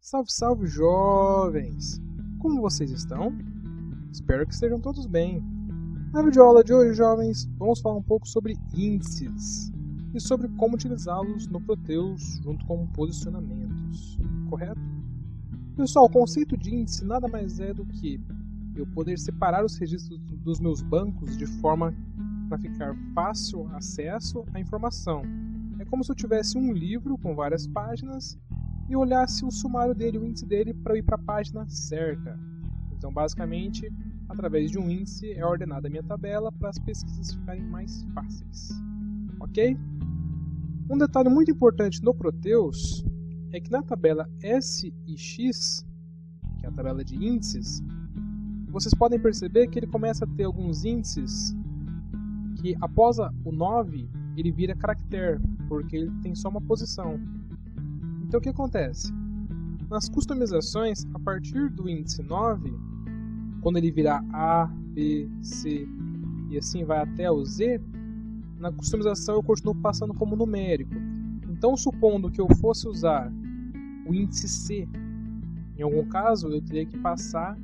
Salve, salve, jovens! Como vocês estão? Espero que estejam todos bem. Na videoaula de hoje, jovens, vamos falar um pouco sobre índices e sobre como utilizá-los no Proteus junto com posicionamentos, correto? Pessoal, o conceito de índice nada mais é do que eu poder separar os registros dos meus bancos de forma para ficar fácil acesso à informação. É como se eu tivesse um livro com várias páginas e olhasse o sumário dele, o índice dele, para eu ir para a página certa. Então, basicamente, através de um índice é ordenada a minha tabela para as pesquisas ficarem mais fáceis. Ok? Um detalhe muito importante no Proteus é que na tabela S e X, que é a tabela de índices, vocês podem perceber que ele começa a ter alguns índices que após o 9 ele vira caractere, porque ele tem só uma posição. Então o que acontece? Nas customizações, a partir do índice 9, quando ele virar A, B, C e assim vai até o Z, na customização eu continuo passando como numérico. Então, supondo que eu fosse usar o índice C, em algum caso eu teria que passar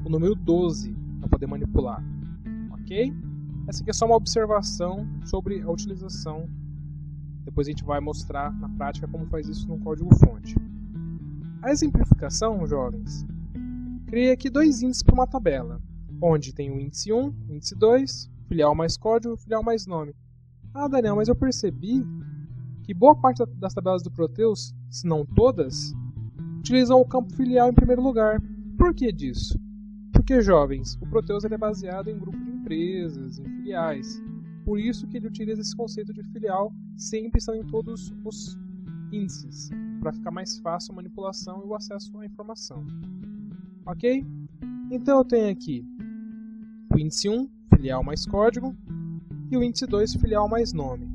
o número 12 para poder manipular. Ok? Essa aqui é só uma observação sobre a utilização. Depois a gente vai mostrar na prática como faz isso no código-fonte. A exemplificação, jovens, criei aqui dois índices para uma tabela, onde tem o índice 1, índice 2, filial mais código, filial mais nome. Ah, Daniel, mas eu percebi que boa parte das tabelas do Proteus, se não todas, utilizam o campo filial em primeiro lugar. Por que disso? Porque, jovens, o Proteus é baseado em grupo de empresas, em filiais. Por isso que ele utiliza esse conceito de filial sempre estando em todos os índices, para ficar mais fácil a manipulação e o acesso à informação. Ok? Então eu tenho aqui o índice 1, filial mais código, e o índice 2, filial mais nome.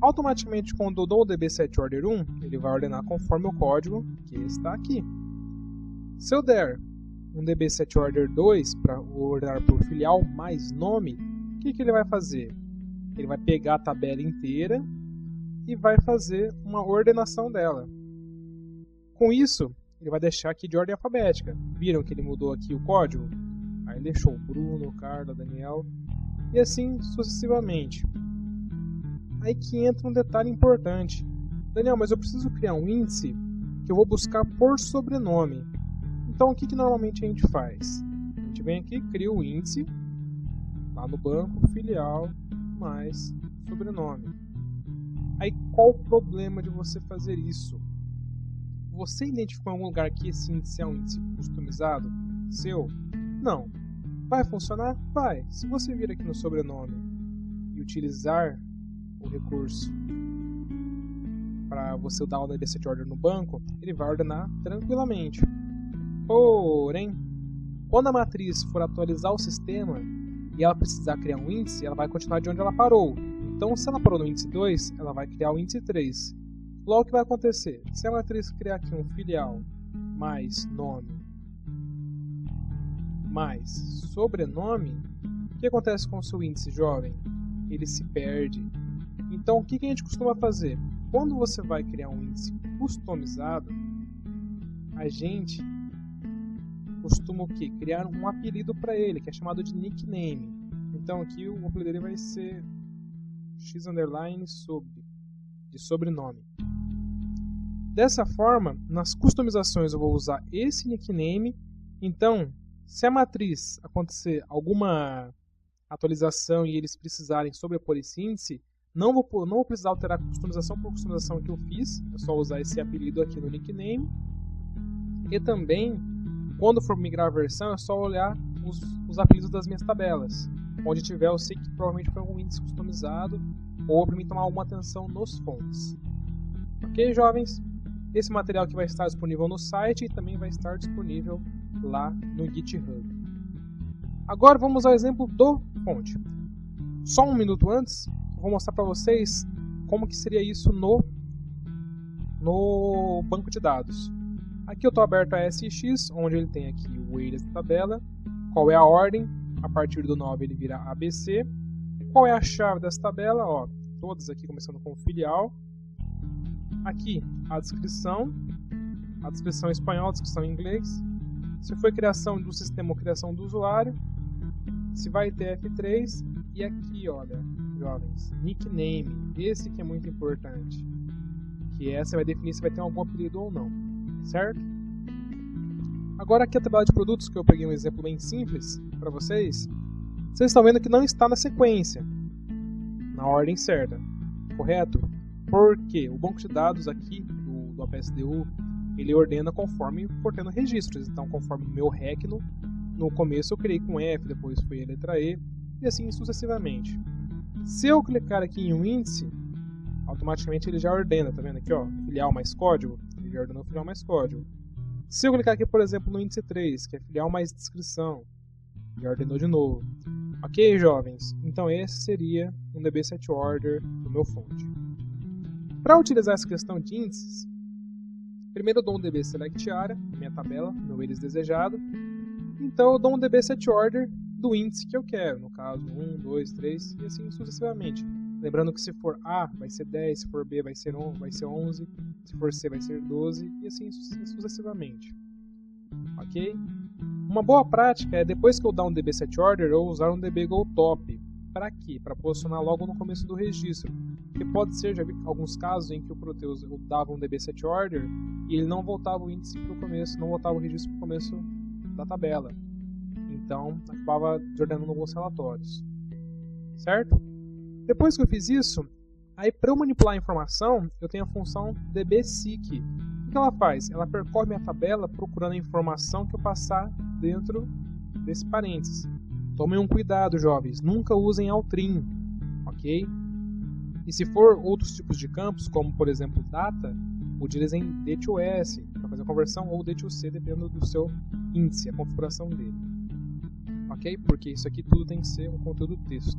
Automaticamente, quando eu dou o db7order1, ele vai ordenar conforme o código que está aqui. Se eu der um db7order2 para ordenar por filial mais nome, o que ele vai fazer? Ele vai pegar a tabela inteira e vai fazer uma ordenação dela. Com isso, ele vai deixar aqui de ordem alfabética. Viram que ele mudou aqui o código? Aí ele deixou Bruno, Carla, Daniel e assim sucessivamente. Aí que entra um detalhe importante. Daniel, mas eu preciso criar um índice que eu vou buscar por sobrenome. Então o que normalmente a gente faz? A gente vem aqui, cria o índice, lá no banco, filial, mais sobrenome. Aí qual o problema de você fazer isso? Você identificou em algum lugar que esse índice é um índice customizado seu? Não. Vai funcionar? Vai. Se você vir aqui no sobrenome e utilizar o recurso para você dar o db7order no banco, ele vai ordenar tranquilamente. Porém, quando a matriz for atualizar o sistema e ela precisar criar um índice, ela vai continuar de onde ela parou. Então, se ela parou no índice 2, ela vai criar o índice 3. Logo, o que vai acontecer? Se a matriz criar aqui um filial mais nome mais sobrenome, o que acontece com o seu índice, jovem? Ele se perde. Então, o que a gente costuma fazer? Quando você vai criar um índice customizado, a gente costuma o quê? Criar um apelido para ele, que é chamado de nickname. Então, aqui o apelido dele vai ser x underline de sobrenome. Dessa forma, nas customizações eu vou usar esse nickname. Então, se a matriz acontecer alguma atualização e eles precisarem sobrepor esse índice, não vou precisar alterar a customização por customização que eu fiz. É só usar esse apelido aqui no nickname. E também, quando for migrar a versão, é só olhar os apelidos das minhas tabelas. Onde tiver, eu sei que provavelmente foi algum índice customizado ou para mim tomar alguma atenção nos fontes. Ok, jovens? Esse material aqui vai estar disponível no site e também vai estar disponível lá no GitHub. Agora vamos ao exemplo do fonte. Só um minuto antes, eu vou mostrar para vocês como que seria isso no banco de dados. Aqui eu estou aberto a SX, onde ele tem aqui o areas da tabela, qual é a ordem, a partir do 9 ele vira ABC, qual é a chave dessa tabela, ó, todas aqui começando com filial, aqui a descrição, a descrição em espanhol, a descrição em inglês. Se foi criação do sistema ou criação do usuário, se vai ter F3, e aqui, olha, jovens, nickname, esse que é muito importante, que essa vai definir se vai ter algum apelido ou não, certo? Agora aqui a tabela de produtos, que eu peguei um exemplo bem simples para vocês, vocês estão vendo que não está na sequência, na ordem certa, correto? Porque o banco de dados aqui do APSDU, ele ordena conforme for tendo registros. Então, conforme o meu REC, no começo eu criei com F, depois foi a letra E, e assim sucessivamente. Se eu clicar aqui em um índice, automaticamente ele já ordena, tá vendo aqui, ó, filial mais código, ele já ordenou filial mais código. Se eu clicar aqui, por exemplo, no índice 3, que é filial mais descrição, já ordenou de novo. Ok, jovens? Então esse seria um db_set_order do meu fonte. Para utilizar essa questão de índices, primeiro eu dou um db_select_area, minha tabela, meu eles desejado. Então eu dou um db_set_order do índice que eu quero, no caso 1, 2, 3 e assim sucessivamente. Lembrando que se for A vai ser 10, se for B vai ser 11, se for C vai ser 12 e assim sucessivamente. Ok? Uma boa prática é, depois que eu dar um db_set_order, eu usar um db_goTop. Para quê? Para posicionar logo no começo do registro. Porque pode ser, já vi alguns casos em que o Proteus dava um db_set_order e ele não voltava o índice para o começo, não voltava o registro para o começo da tabela. Então, acabava desordenando alguns relatórios. Certo? Depois que eu fiz isso, aí para eu manipular a informação, eu tenho a função db_seek. O que ela faz? Ela percorre minha tabela procurando a informação que eu passar dentro desse parênteses. Tomem um cuidado, jovens, nunca usem altrim, ok? E se for outros tipos de campos, como por exemplo data, utilizem D2S para fazer a conversão ou D2C, dependendo do seu índice, a configuração dele. Ok? Porque isso aqui tudo tem que ser um conteúdo texto.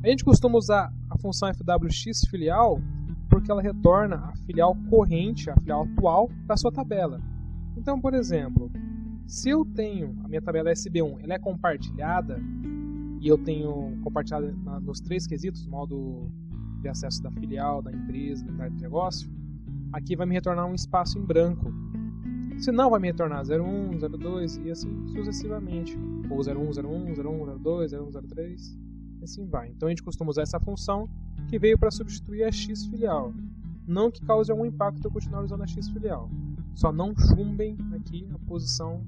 A gente costuma usar a função fwx filial porque ela retorna a filial corrente, a filial atual da sua tabela. Então, por exemplo, se eu tenho a minha tabela SB1, ela é compartilhada e eu tenho compartilhada nos 3 quesitos, modo de acesso da filial, da empresa, da unidade de negócio, aqui vai me retornar um espaço em branco. Se não, vai me retornar 01, 02 e assim sucessivamente. Ou 01, 01, 01, 02, 01, 03 e assim vai. Então a gente costuma usar essa função que veio para substituir a X filial. Não que cause algum impacto eu continuar usando a X filial. Só não chumbem aqui a posição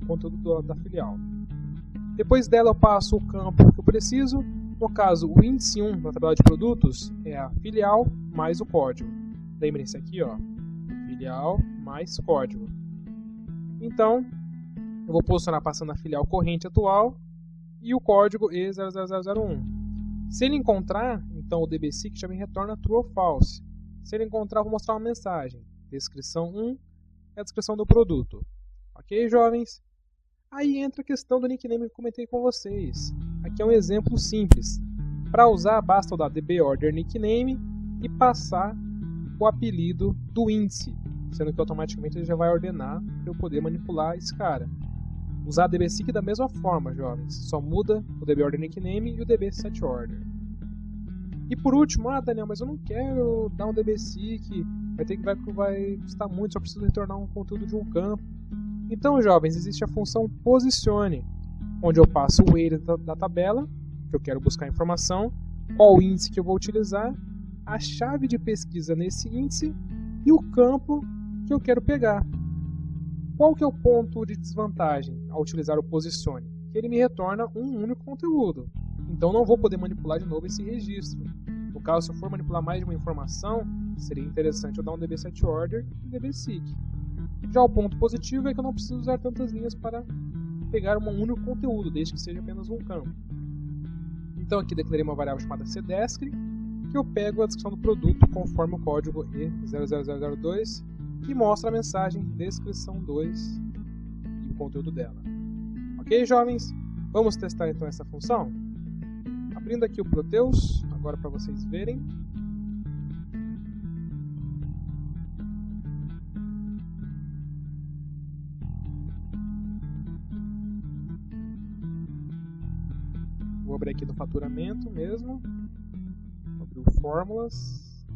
do conteúdo da filial. Depois dela eu passo o campo que eu preciso. No caso, o índice 1 da tabela de produtos é a filial mais o código. Lembrem-se aqui, ó, filial mais código. Então, eu vou posicionar passando a filial corrente atual e o código E00001. Se ele encontrar, então o db_seek já me retorna true ou false. Se ele encontrar, eu vou mostrar uma mensagem. Descrição 1 é a descrição do produto. Ok, jovens? Aí entra a questão do nickname que eu comentei com vocês. Aqui é um exemplo simples. Para usar, basta eu dar db_order nickname e passar o apelido do índice, sendo que automaticamente ele já vai ordenar para eu poder manipular esse cara. Usar db_seek da mesma forma, jovens. Só muda o db_order nickname e o db_set_order. E por último, Daniel, mas eu não quero dar um db_seek, vai custar muito, só preciso retornar um conteúdo de um campo. Então, jovens, existe a função posicione, onde eu passo o weight da tabela, que eu quero buscar informação, qual índice que eu vou utilizar, a chave de pesquisa nesse índice e o campo que eu quero pegar. Qual que é o ponto de desvantagem ao utilizar o posicione? Que ele me retorna um único conteúdo. Então não vou poder manipular de novo esse registro. No caso, se eu for manipular mais de uma informação, seria interessante eu dar um db_set_order e db_seek. Já o ponto positivo é que eu não preciso usar tantas linhas para pegar um único conteúdo, desde que seja apenas um campo. Então aqui declarei uma variável chamada cdescre, que eu pego a descrição do produto conforme o código E00002 e mostra a mensagem descrição 2 e o conteúdo dela. Ok, jovens? Vamos testar então essa função? Abrindo aqui o Proteus, agora para vocês verem. Vou abrir aqui no faturamento mesmo. Vou abrir o fórmulas.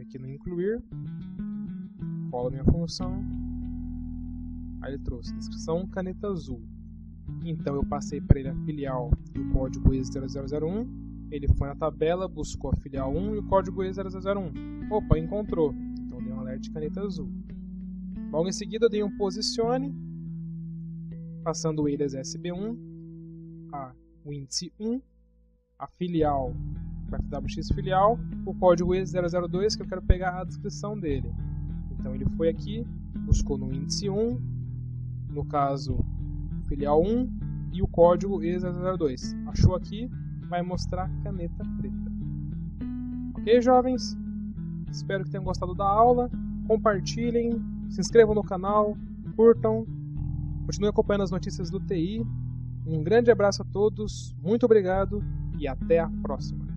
Vem aqui no incluir, colo minha função, aí ele trouxe descrição caneta azul. Então eu passei para ele a filial e o código E0001, ele foi na tabela, buscou a filial 1 e o código E0001. Opa, encontrou, então dei um alerta de caneta azul. Logo em seguida eu dei um posicione, passando o alias SB1, o índice 1, a filial, o FWX filial, o código E002 que eu quero pegar a descrição dele. Então ele foi aqui, buscou no índice 1, no caso filial 1 e o código E002. Achou aqui, vai mostrar caneta preta. Ok, jovens? Espero que tenham gostado da aula. Compartilhem, se inscrevam no canal, curtam, continuem acompanhando as notícias do TI. Um grande abraço a todos, muito obrigado e até a próxima.